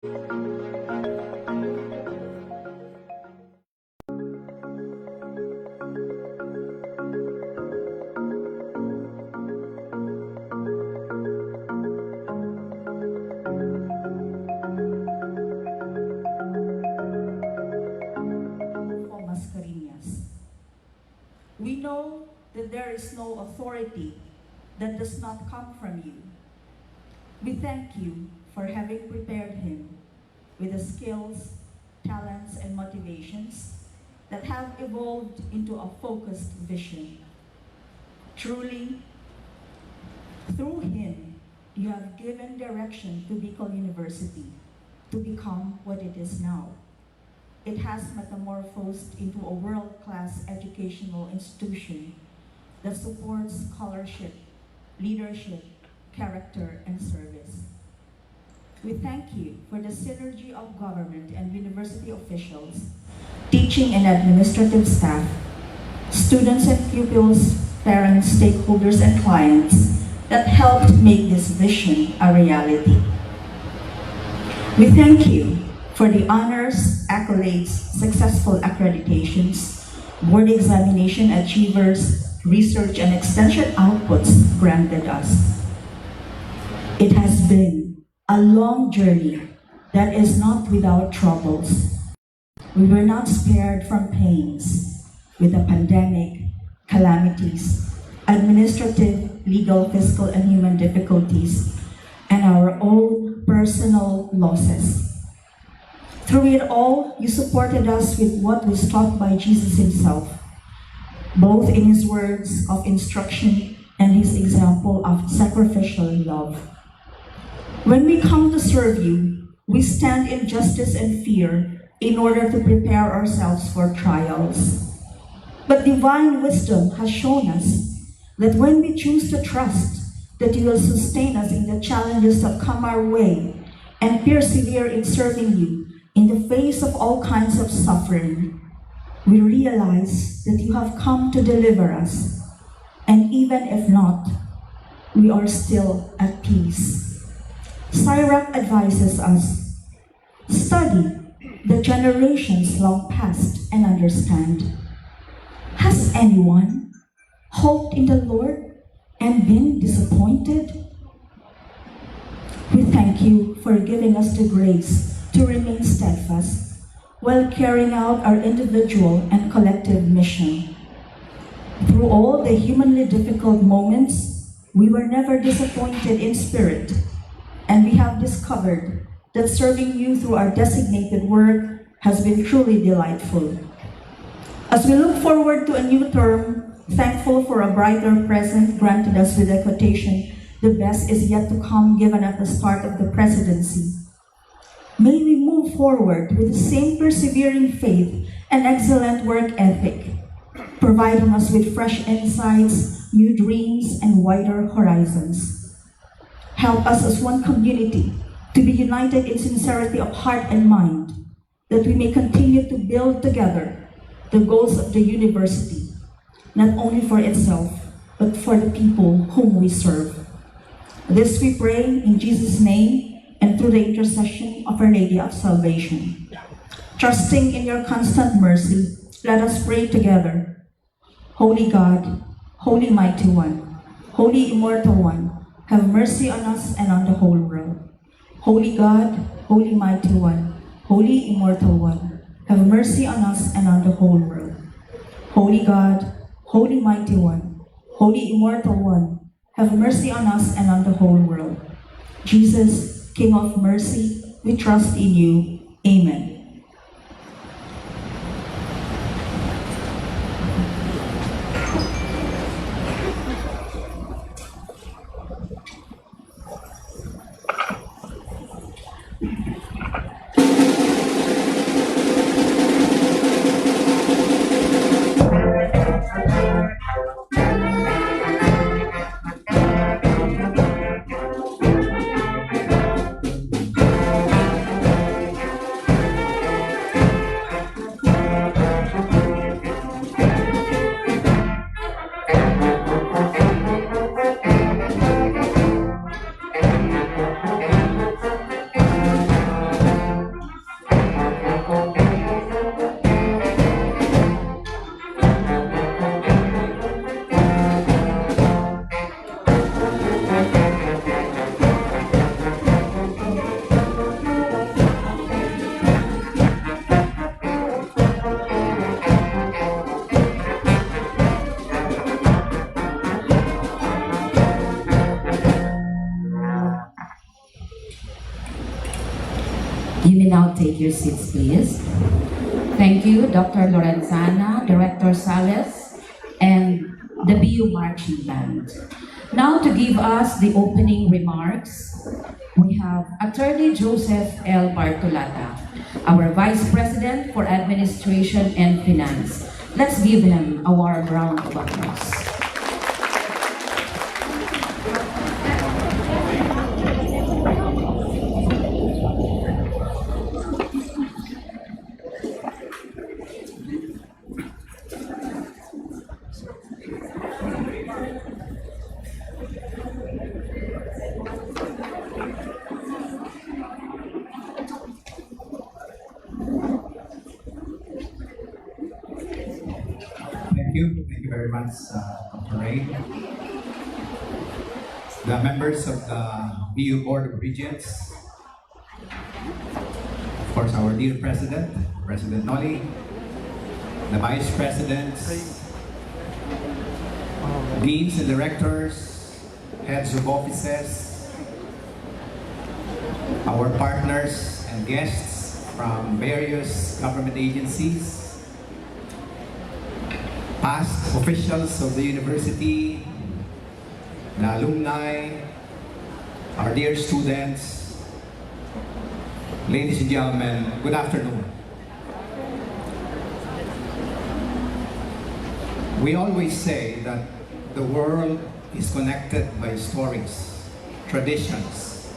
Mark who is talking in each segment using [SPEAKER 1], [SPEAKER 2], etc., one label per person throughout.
[SPEAKER 1] Mascariñas. We know that there is no authority that does not come from you. We thank you for having prepared him with the skills, talents, and motivations that have evolved into a focused vision. Truly, through him, you have given direction to Bicol University to become what it is now. It has metamorphosed into a world-class educational institution that supports scholarship, leadership, character, and service. We thank you for the synergy of government and university officials, teaching and administrative staff, students and pupils, parents, stakeholders, and clients that helped make this vision a reality. We thank you for the honors, accolades, successful accreditations, board examination achievers, research and extension outputs granted us. It has been a long journey that is not without troubles. We were not spared from pains with the pandemic, calamities, administrative, legal, fiscal, and human difficulties, and our own personal losses. Through it all, you supported us with what was taught by Jesus himself, both in his words of instruction and his example of sacrificial love. When we come to serve you, we stand in justice and fear in order to prepare ourselves for trials. But divine wisdom has shown us that when we choose to trust that you will sustain us in the challenges that come our way and persevere in serving you in the face of all kinds of suffering, we realize that you have come to deliver us. And even if not, we are still at peace. Sirach advises us, study the generations long past and understand. Has anyone hoped in the Lord and been disappointed? We thank you for giving us the grace to remain steadfast while carrying out our individual and collective mission. Through all the humanly difficult moments, we were never disappointed in spirit, and we have discovered that serving you through our designated work has been truly delightful. As we look forward to a new term, thankful for a brighter present granted us with the quotation, "The best is yet to come," given at the start of the presidency, may we move forward with the same persevering faith and excellent work ethic, providing us with fresh insights, new dreams, and wider horizons. Help us as one community to be united in sincerity of heart and mind, that we may continue to build together the goals of the university, not only for itself, but for the people whom we serve. This we pray in Jesus' name and through the intercession of Our Lady of Salvation. Trusting in your constant mercy, let us pray together. Holy God, Holy Mighty One, Holy Immortal One, have mercy on us and on the whole world. Holy God, Holy Mighty One, Holy Immortal One, have mercy on us and on the whole world. Holy God, Holy Mighty One, Holy Immortal One, have mercy on us and on the whole world. Jesus, King of mercy, we trust in you. Amen.
[SPEAKER 2] You may now take your seats, please. Thank you, Dr. Lorenzana, Director Sales, and the BU Marching Band. Now to give us the opening remarks, we have Attorney Joseph L. Bartolata, our Vice President for Administration and Finance. Let's give him a warm round of applause.
[SPEAKER 3] Thank you very much, Dr. Ray. The members of the BU Board of Regents, of course our dear President, President Noli, the Vice Presidents, Deans and Directors, Heads of Offices, our partners and guests from various government agencies, past officials of the university, the alumni, our dear students, ladies and gentlemen, good afternoon. We always say that the world is connected by stories, traditions,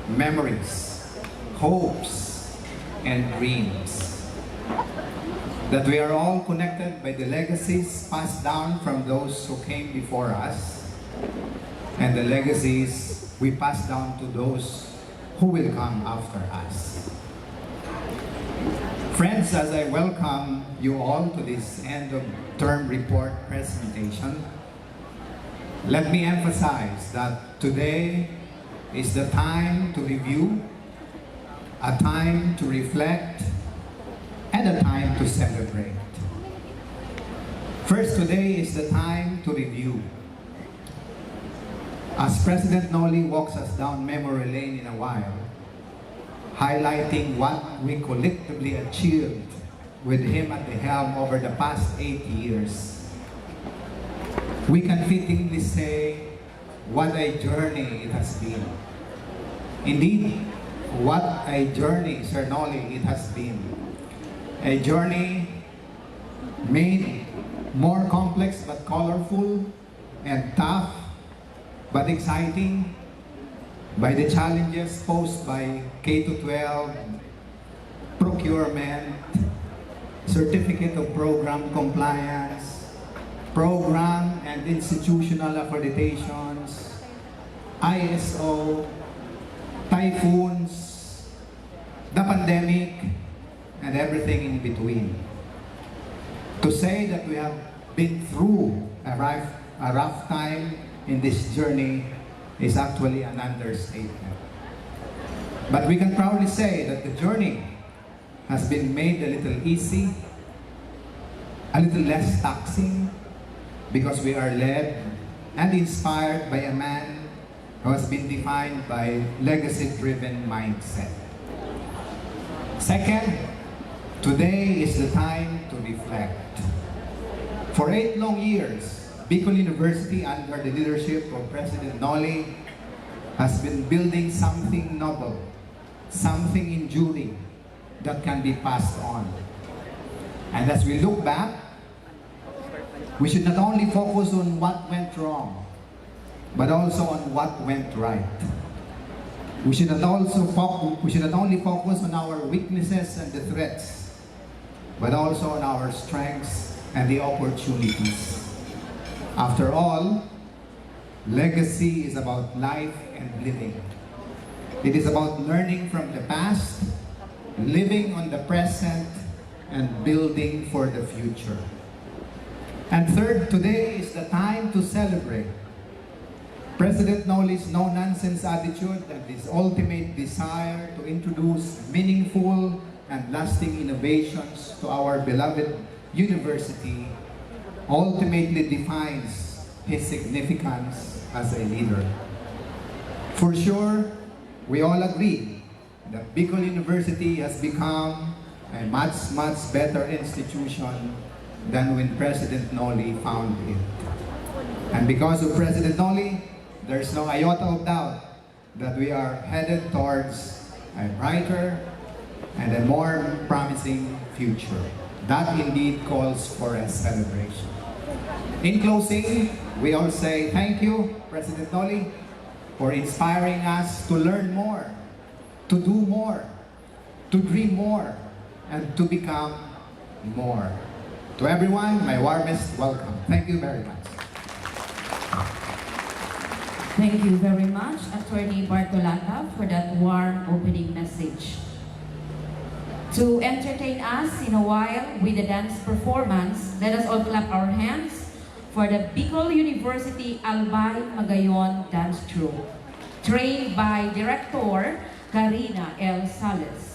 [SPEAKER 3] memories, hopes, and dreams. That we are all connected by the legacies passed down from those who came before us, and the legacies we pass down to those who will come after us. Friends, as I welcome you all to this end of term report presentation, let me emphasize that today is the time to review, a time to reflect, and a time to celebrate. First, today is the time to review. As President Noli walks us down memory lane in a while, highlighting what we collectively achieved with him at the helm over the past 8 years, we can fittingly say what a journey it has been. Indeed, what a journey, Sir Noli, it has been. A journey made more complex but colorful and tough but exciting by the challenges posed by K-12, procurement, certificate of program compliance, program and institutional accreditations, ISO, typhoons, the pandemic, and everything in between. To say that we have been through a rough time in this journey is actually an understatement. But we can proudly say that the journey has been made a little easy, a little less taxing, because we are led and inspired by a man who has been defined by legacy-driven mindset. Second, today is the time to reflect. For 8 long years, Bicol University, under the leadership of President Noli, has been building something noble, something enduring that can be passed on. And as we look back, we should not only focus on what went wrong, but also on what went right. We should not only focus on our weaknesses and the threats, but also on our strengths and the opportunities. After all, legacy is about life and living. It is about learning from the past, living on the present, and building for the future. And third, today is the time to celebrate. President Noli's no-nonsense attitude and his ultimate desire to introduce meaningful and lasting innovations to our beloved university ultimately defines his significance as a leader. For sure, we all agree that Bicol University has become a much, much better institution than when President Noli found it. And because of President Noli, there's no iota of doubt that we are headed towards a brighter and a more promising future. That indeed calls for a celebration. In closing, we all say thank you, President Noli, for inspiring us to learn more, to do more, to dream more, and to become more. To everyone, my warmest welcome. Thank you very much.
[SPEAKER 2] Thank you very much, Attorney Bartolata, for that warm opening message. To entertain us in a while with a dance performance, let us all clap our hands for the Bicol University Albay Magayon Dance Troupe, trained by Director Karina L. Sales.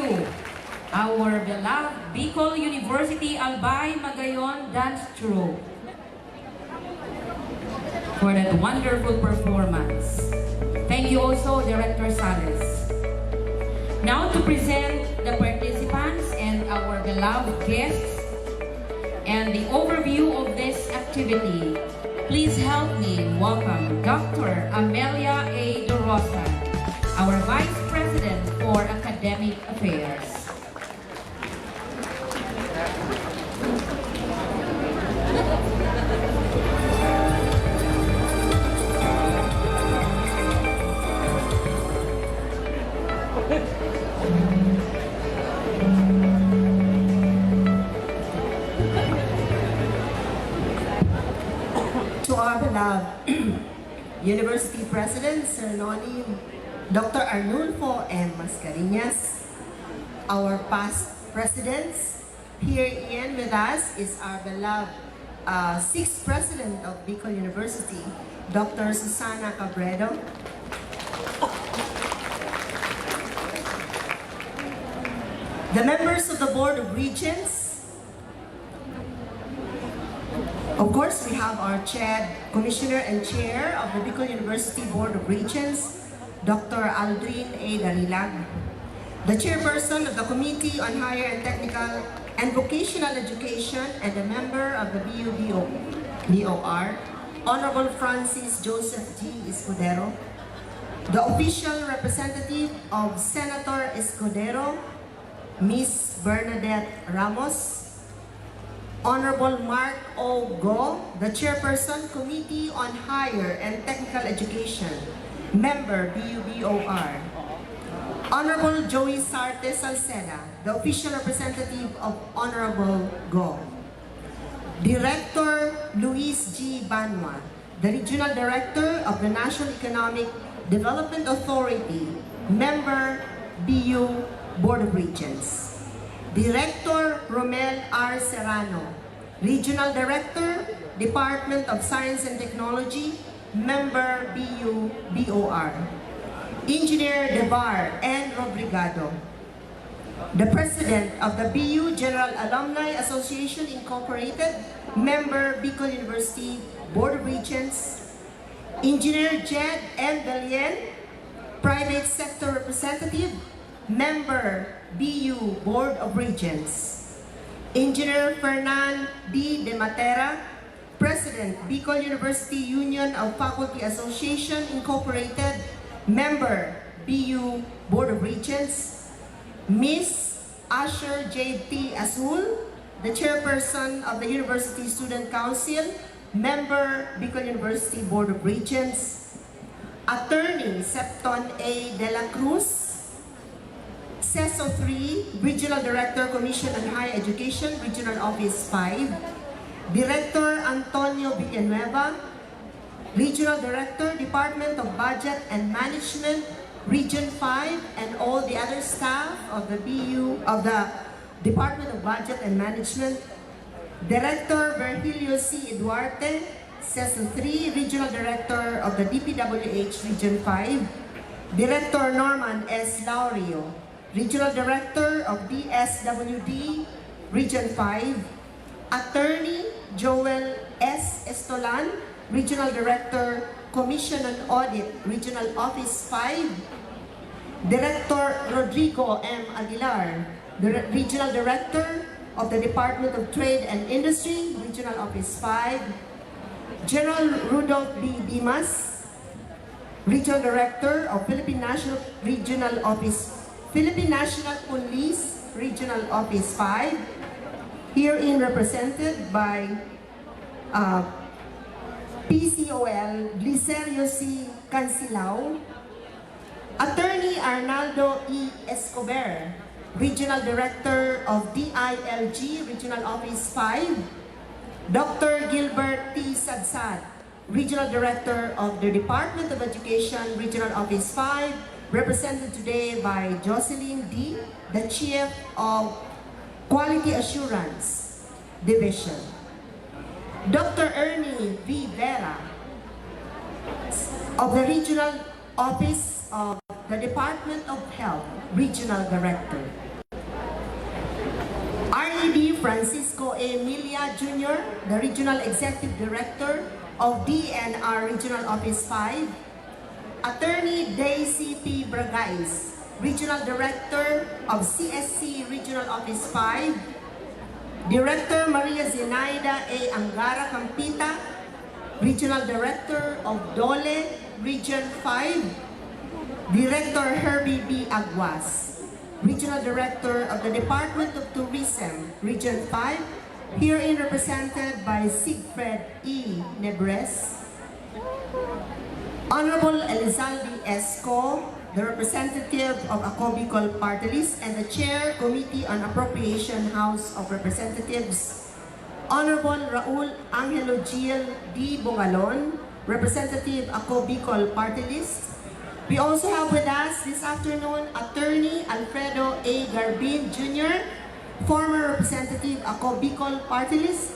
[SPEAKER 2] you, our beloved Bicol University Albay Magayon Dance Troupe, for that wonderful performance. Thank you also, Director Sales. Now to present the participants and our beloved guests and the overview of this activity, please help me welcome Dr. Amelia A. Dorosa, our Vice President for Academic Affairs.
[SPEAKER 4] To our beloved University President, Sir Noli, Dr. Arnulfo and Mascariñas, our past presidents, here in with us is our beloved sixth president of Bicol University, Dr. Susana Cabredo. The members of the Board of Regents. Of course, we have our Commissioner and Chair of the Bicol University Board of Regents, Dr. Aldrin A. Darilag. The Chairperson of the Committee on Higher and Technical and Vocational Education and a member of the BOR, Honorable Francis Joseph G. Escudero. The official representative of Senator Escudero, Ms. Bernadette Ramos. Honorable Mark O. Go, the Chairperson, Committee on Higher and Technical Education, Member, BUBOR. Honorable Joey Sarte Salceda, the official representative of Honorable Go. Director Luis G. Banwa, the Regional Director of the National Economic Development Authority, Member, BU Board of Regents. Director Romel R. Serrano, Regional Director, Department of Science and Technology, Member BU BOR. Engineer Devar N. Rodrigado, the President of the BU General Alumni Association Incorporated, Member Bicol University Board of Regents. Engineer Jed M. Belien, Private Sector Representative, Member BU Board of Regents. Engineer Fernan D. De Matera, President Bicol University Union of Faculty Association Incorporated, Member BU Board of Regents. Ms. Asher J.T. Azul, the Chairperson of the University Student Council, Member Bicol University Board of Regents. Attorney Septon A. De La Cruz, CESO 3, Regional Director, Commission on Higher Education, Regional Office 5. Director Antonio Villanueva, Regional Director, Department of Budget and Management, Region 5, and all the other staff of the BU, of the Department of Budget and Management. Director Virgilio C. Duarte, CESO 3, Regional Director of the DPWH, Region 5. Director Norman S. Laurio, Regional Director of DSWD, Region 5. Attorney Joel S. Estolan, Regional Director, Commission on Audit, Regional Office 5. Director Rodrigo M. Aguilar, the Regional Director of the Department of Trade and Industry, Regional Office 5. General Rudolph B. Dimas, Regional Director of Philippine National Regional Office, Philippine National Police, Regional Office 5, herein represented by PCOL Glicerio C. Cancilao. Attorney Arnaldo E. Escobar, Regional Director of DILG, Regional Office 5. Dr. Gilbert T. Sadsad, Regional Director of the Department of Education, Regional Office 5, represented today by Jocelyn D., the Chief of Quality Assurance Division. Dr. Ernie V. Vera, of the Regional Office of the Department of Health, Regional Director. Francisco A. Milia Jr., the Regional Executive Director of DNR Regional Office 5. Attorney Daisy P. Bragais, Regional Director of CSC Regional Office 5. Director Maria Zenaida A. Angara Campita, Regional Director of DOLE Region 5. Director Herbie B. Aguas, Regional Director of the Department of Tourism Region 5, herein represented by Sigfred E. Nebres. Honorable Elizalde Esco, the representative of Acobicol Party List and the Chair, Committee on Appropriation, House of Representatives. Honorable Raul Angelo Gil D. Bongalon, representative Acobicol Party List. We also have with us this afternoon Attorney Alfredo A. Garbin Jr., former representative Acobicol Party List.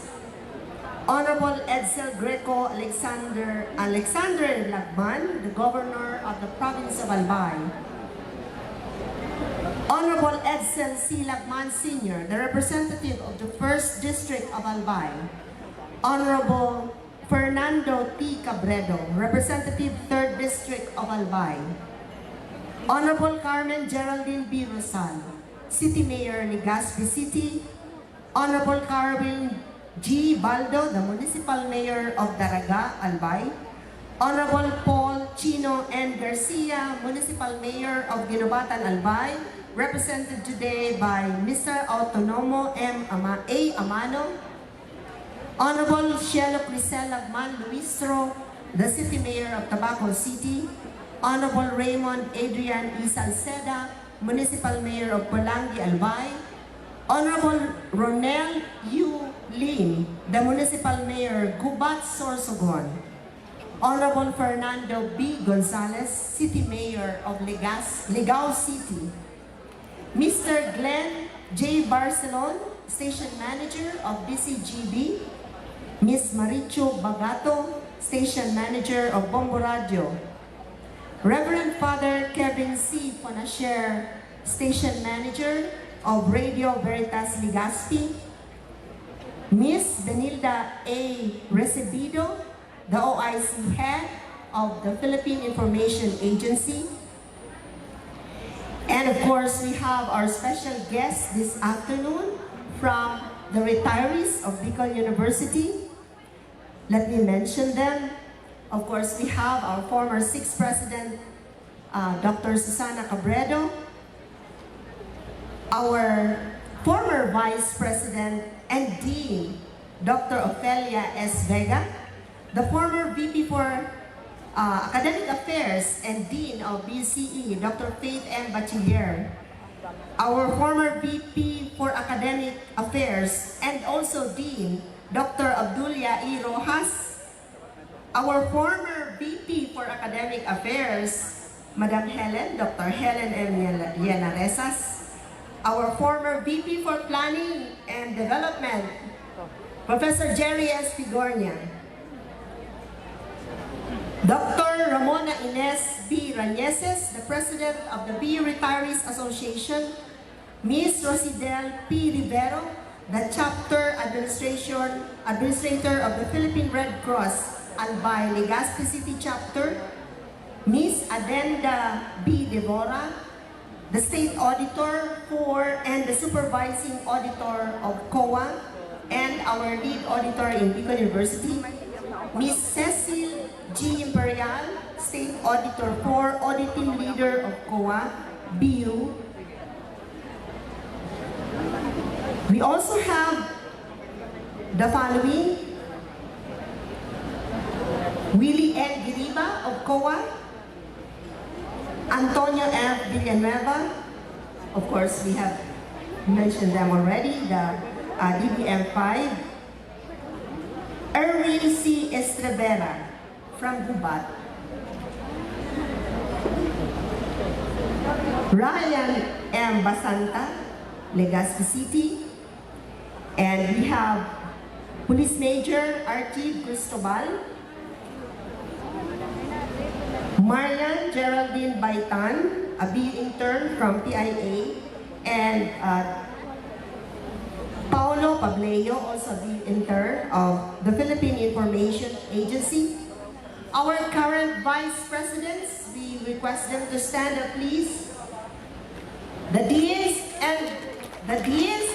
[SPEAKER 4] Honorable Edsel Greco Alexander Lagman, the Governor of the Province of Albay. Honorable Edsel C. Lagman Sr., the representative of the 1st District of Albay. Honorable Fernando T. Cabredo, representative 3rd District of Albay. Honorable Carmen Geraldine B. Rosal, City Mayor, Legazpi City. Honorable Carmen G. Baldo, the Municipal Mayor of Daraga, Albay. Honorable Paul Chino N. Garcia, Municipal Mayor of Ginobatan, Albay, represented today by Mr. Autonomo A. Amano. Honorable Cielo Crisel Lagman Luistro, the City Mayor of Tabaco City. Honorable Raymond Adrian E. Salceda, Municipal Mayor of Pulangi, Albay. Honorable Ronel U. Lim, the Municipal Mayor, Gubat, Sorsogon. Honorable Fernando B. Gonzalez, City Mayor of Legao City. Mr. Glenn J. Barcelon, Station Manager of BCGB. Ms. Maricho Bagato, Station Manager of Bombo Radio. Reverend Father Kevin C. Ponasher, Station Manager of Radio Veritas Legazpi. Ms. Benilda A. Recibido, the OIC Head of the Philippine Information Agency. And of course, we have our special guests this afternoon from the retirees of Bicol University. Let me mention them. Of course, we have our former 6th President, Dr. Susana Cabredo, our former Vice President and Dean, Dr. Ofelia S. Vega, the former VP for Academic Affairs and Dean of BCE, Dr. Faith M. Bachiller, our former VP for Academic Affairs and also Dean, Dr. Abdulia E. Rojas, our former VP for Academic Affairs, Madam Helen, Dr. Helen M. Yanaresas, our former VP for Planning and Development, Professor Jerry S. Figornia, Dr. Ramona Ines B. Rañeses, the President of the BU Retirees Association, Ms. Rosidel P. Rivero, the Chapter Administrator of the Philippine Red Cross, Albay, Legazpi City Chapter, Ms. Adenda B. Devora, the State Auditor for and the Supervising Auditor of COA, and our Lead Auditor in Bicol University, Ms. Cecil G. Imperial, State Auditor for Auditing Leader of COA, BU. We also have the following: Willie N. Giriba of COA, Antonio F. Villanueva, of course we have mentioned them already, the DBM5, Erwin C. Estrevera from Gubat, Ryan M. Basanta, Legazpi City, and we have Police Major Archie Cristobal, Marian Geraldine Baitan, a BU intern from PIA, and Paolo Pableo, also the intern of the Philippine Information Agency. Our current vice presidents, we request them to stand up, please. The deans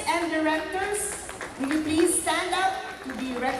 [SPEAKER 4] and directors, will you please stand up to be recognized?